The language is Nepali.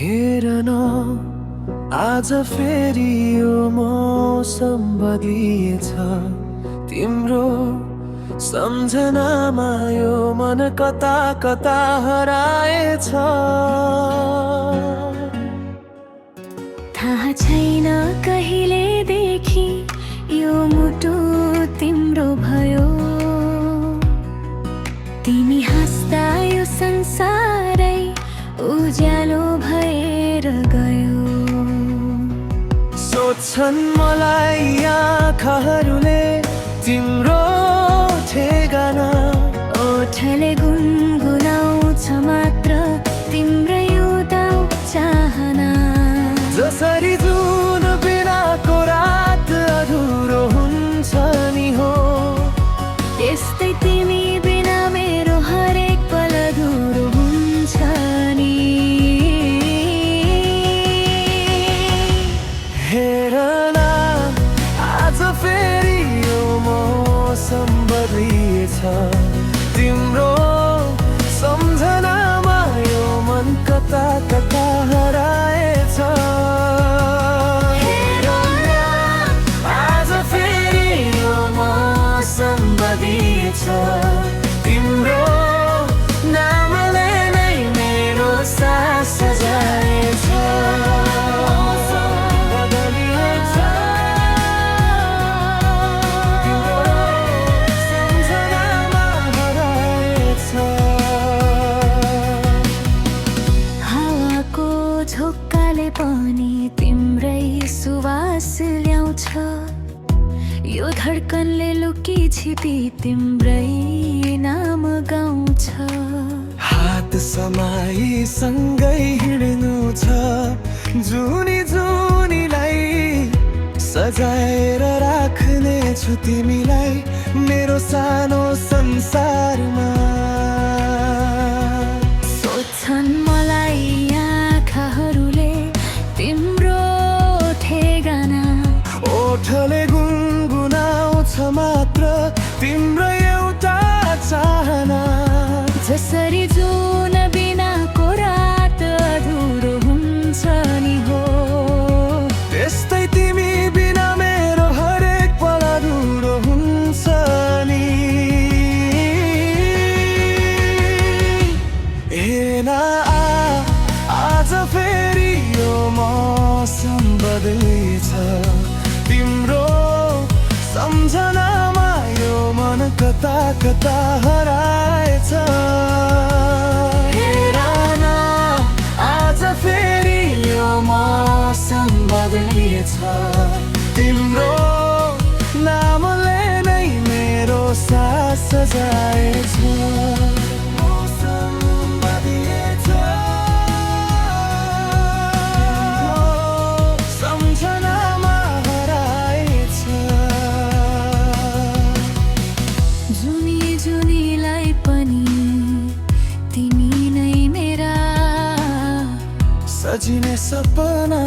हेर न आज फेरि यो मौसम बदलिएछ। तिम्रो सम्झनामा यो मन कता कता हराएछ। थाहा छैन कहिलेदेखि यो मुटु तिम्रो भयो। तिमी हाँस्दा यो संसारै उज्यालो भएर गयो। सोध्छन् मलाई आँखाहरूले तिम्रो ठेगाना। ओठले गुनगुनाउँछ मात्र तिम्रो एउटा चाहना। जसरी जुन बिनाको रात अधुरो हुन्छ नि हो, यस्तै तिमी बिना मेरो हरेक पल अधुरो हुन्छ नि। हेर न आज फेरि यो मौसम बदलिएछ। तिम्रो सम्झनामा यो मन कता कता हराएछ। हेर न आज फेरि यो मौसम बदलिएछ। तिम्रो नामले नै मेरो सास सजाएछ। झोक्काले पनि तिम्रै सुवास ल्याउँछ। यो धड्कनले लुकी छिपी तिम्रै नाम गाउँछ। हात समाई सँगै हिँड्नु छ। जुनी जुनीलाई सजाएर राख्ने छु तिमीलाई मेरो सानो संसारमा। सोध्छन् मलाई आँखाहरूले तिम्रो ठेगाना। ओठले गुनगुनाउँछ मात्र तिम्रो एउटा चाहना। जसरी जुन बिनाको रात अधुरो हुन्छ नि हो, त्यस्तै तिमी बिना मेरो हरेक पल अधुरो हुन्छ नि। हेर आज फेरि यो मौसम बदलिएछ। तिम्रो सम्झनामा यो मन कता कता हराएछ। हेर न आज फेरि यो मौसम बदलिएछ। तिम्रो नामले नै मेरो सास सजाएछ। जुनीलाई पनि तिमी नै मेरा सजिने सपना